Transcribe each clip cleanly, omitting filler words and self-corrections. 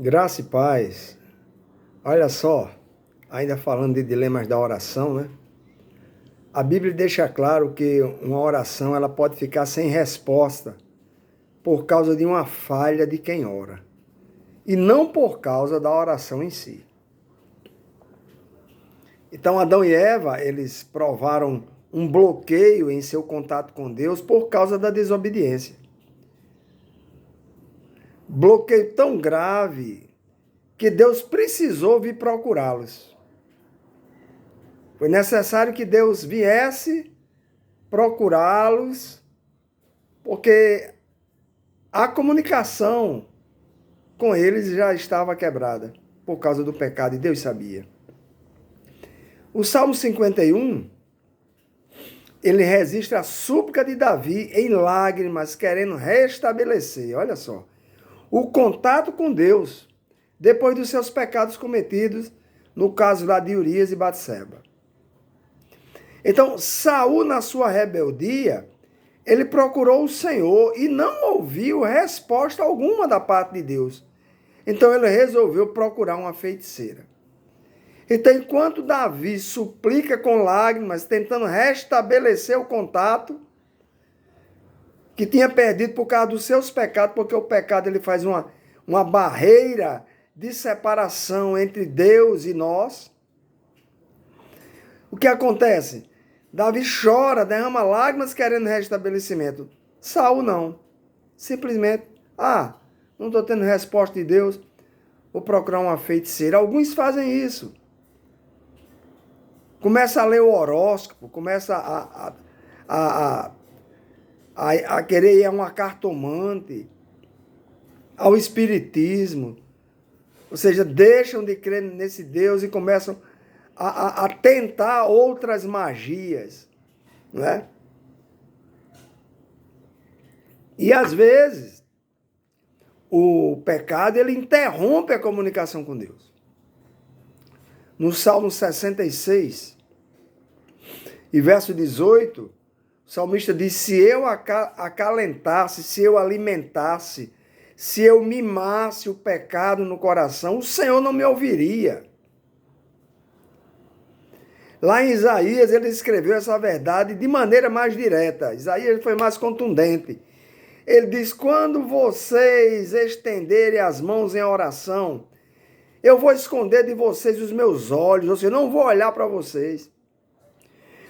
Graça e paz. Olha só, ainda falando de dilemas da oração, né? A Bíblia deixa claro que uma oração ela pode ficar sem resposta por causa de uma falha de quem ora, e não por causa da oração em si. Então, Adão e Eva, eles provaram um bloqueio em seu contato com Deus por causa da desobediência. Bloqueio tão grave que Deus precisou vir procurá-los. Foi necessário que Deus viesse procurá-los, porque a comunicação com eles já estava quebrada por causa do pecado, e Deus sabia. O Salmo 51, ele registra a súplica de Davi em lágrimas, querendo restabelecer, olha só, o contato com Deus, depois dos seus pecados cometidos, no caso lá de Urias e Batseba. Então, Saul, na sua rebeldia, ele procurou o Senhor e não ouviu resposta alguma da parte de Deus. Então, ele resolveu procurar uma feiticeira. Então, enquanto Davi suplica com lágrimas, tentando restabelecer o contato que tinha perdido por causa dos seus pecados, porque o pecado ele faz uma barreira de separação entre Deus e nós. O que acontece? Davi chora, derrama lágrimas querendo restabelecimento. Saul não. Simplesmente, não estou tendo resposta de Deus, vou procurar uma feiticeira. Alguns fazem isso. Começa a ler o horóscopo, começa a querer ir a uma cartomante, ao espiritismo. Ou seja, deixam de crer nesse Deus e começam a tentar outras magias, não é? E às vezes o pecado ele interrompe a comunicação com Deus. No Salmo 66 e verso 18, o salmista diz: se eu acalentasse, se eu alimentasse, se eu mimasse o pecado no coração, o Senhor não me ouviria. Lá em Isaías, ele escreveu essa verdade de maneira mais direta. Isaías foi mais contundente. Ele diz: quando vocês estenderem as mãos em oração, eu vou esconder de vocês os meus olhos, ou seja, eu não vou olhar para vocês.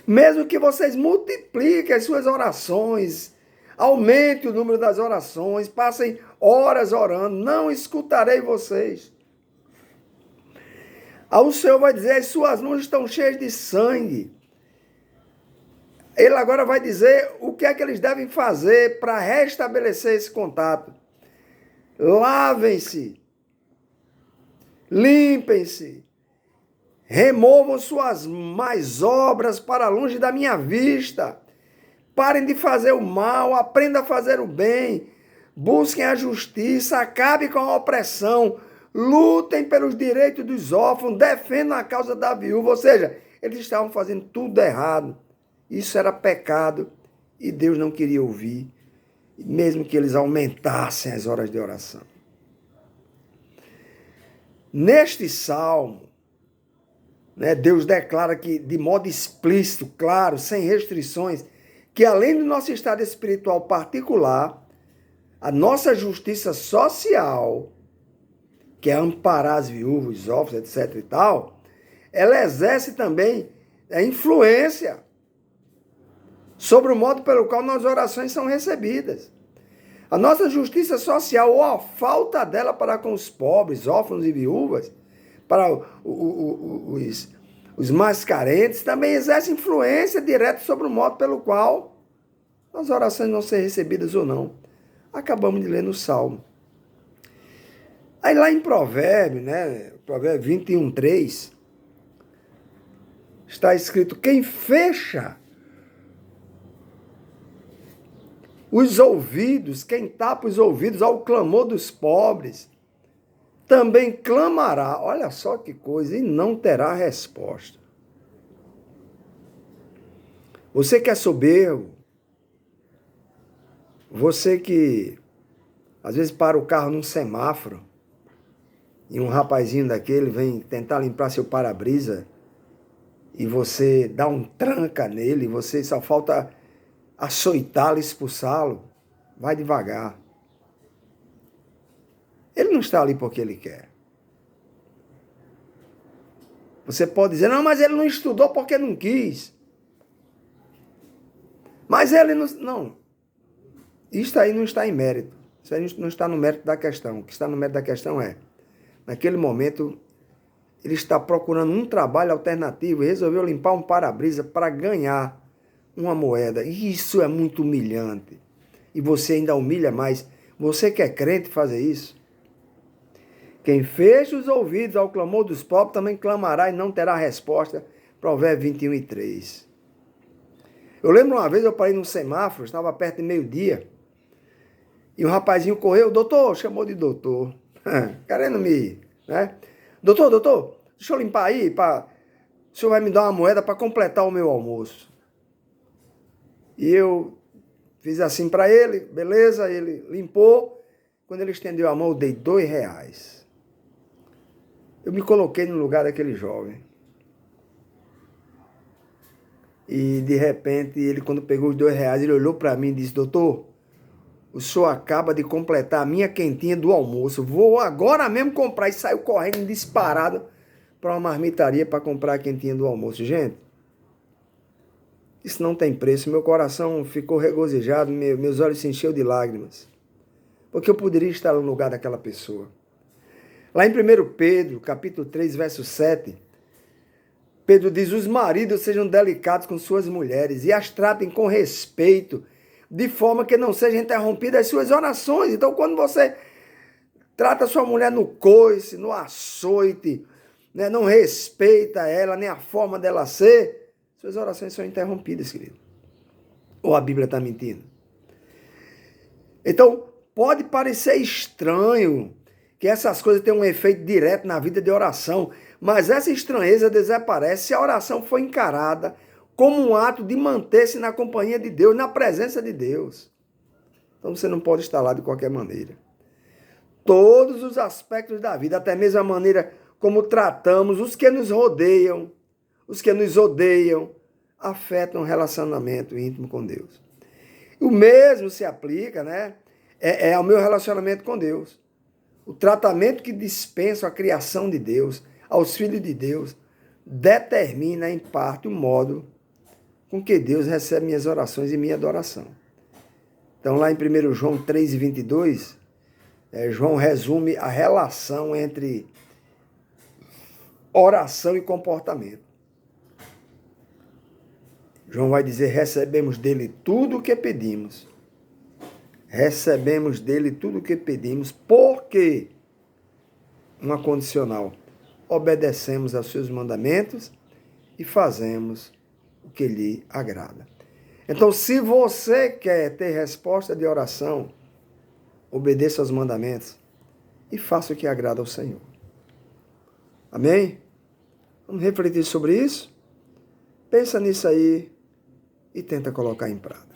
Mesmo que vocês multipliquem as suas orações, aumente o número das orações, passem horas orando, não escutarei vocês. Aí o Senhor vai dizer: as suas mãos estão cheias de sangue. Ele agora vai dizer o que é que eles devem fazer para restabelecer esse contato. Lavem-se, limpem-se, removam suas más obras para longe da minha vista. Parem de fazer o mal, aprendam a fazer o bem, busquem a justiça, acabem com a opressão, lutem pelos direitos dos órfãos, defendam a causa da viúva. Ou seja, eles estavam fazendo tudo errado. Isso era pecado e Deus não queria ouvir, mesmo que eles aumentassem as horas de oração. Neste salmo, Deus declara que, de modo explícito, claro, sem restrições, que além do nosso estado espiritual particular, a nossa justiça social, que é amparar as viúvas, os órfãos, etc. e tal, ela exerce também a influência sobre o modo pelo qual nossas orações são recebidas. A nossa justiça social, ou a falta dela para com os pobres, órfãos e viúvas, para os mais carentes, também exerce influência direta sobre o modo pelo qual as orações vão ser recebidas ou não. Acabamos de ler no Salmo. Aí lá em Provérbio, Provérbio 21:3, está escrito: quem fecha os ouvidos, quem tapa os ouvidos ao clamor dos pobres, também clamará, olha só que coisa, e não terá resposta. Você que é soberbo, você que às vezes para o carro num semáforo, e um rapazinho daquele vem tentar limpar seu para-brisa e você dá um tranca nele, você só falta açoitá-lo, expulsá-lo, vai devagar. Ele não está ali porque ele quer. Você pode dizer, não, mas ele não estudou porque não quis. Mas ele não... Não. Isso aí não está em mérito. Isso aí não está no mérito da questão. O que está no mérito da questão é, naquele momento, ele está procurando um trabalho alternativo e resolveu limpar um para-brisa para ganhar uma moeda. E isso é muito humilhante. E você ainda humilha mais. Você que é crente fazer isso? Quem fecha os ouvidos ao clamor dos pobres também clamará e não terá resposta. Provérbios 21:3. Eu lembro uma vez, eu parei num semáforo, estava perto de meio-dia, e um rapazinho correu, doutor, chamou de doutor, querendo me, né? Doutor, deixa eu limpar aí, o senhor vai me dar uma moeda para completar o meu almoço. E eu fiz assim para ele, beleza, ele limpou. Quando ele estendeu a mão, eu dei R$2. Eu me coloquei no lugar daquele jovem. E de repente, ele quando pegou os R$2, ele olhou para mim e disse, doutor, o senhor acaba de completar a minha quentinha do almoço. Vou agora mesmo comprar. E saiu correndo disparado para uma marmitaria para comprar a quentinha do almoço. Gente, isso não tem preço. Meu coração ficou regozijado, meus olhos se encheu de lágrimas. Porque eu poderia estar no lugar daquela pessoa. Lá em 1 Pedro, capítulo 3, verso 7, Pedro diz, os maridos sejam delicados com suas mulheres e as tratem com respeito, de forma que não sejam interrompidas as suas orações. Então, quando você trata sua mulher no coice, no açoite, né, não respeita ela, nem a forma dela ser, suas orações são interrompidas, querido. Ou a Bíblia está mentindo? Então, pode parecer estranho que essas coisas tenham um efeito direto na vida de oração, mas essa estranheza desaparece se a oração for encarada como um ato de manter-se na companhia de Deus, na presença de Deus. Então você não pode estar lá de qualquer maneira. Todos os aspectos da vida, até mesmo a maneira como tratamos os que nos rodeiam, os que nos odeiam, afetam o relacionamento íntimo com Deus. O mesmo se aplica, né? Ao meu relacionamento com Deus. O tratamento que dispenso à criação de Deus, aos filhos de Deus, determina em parte o modo com que Deus recebe minhas orações e minha adoração. Então, lá em 1 João 3:22, João resume a relação entre oração e comportamento. João vai dizer, recebemos dele tudo o que pedimos. Recebemos dele tudo o que pedimos, porque, uma condicional, obedecemos aos seus mandamentos e fazemos o que lhe agrada. Então, se você quer ter resposta de oração, obedeça aos mandamentos e faça o que agrada ao Senhor. Amém? Vamos refletir sobre isso? Pensa nisso aí e tenta colocar em prática.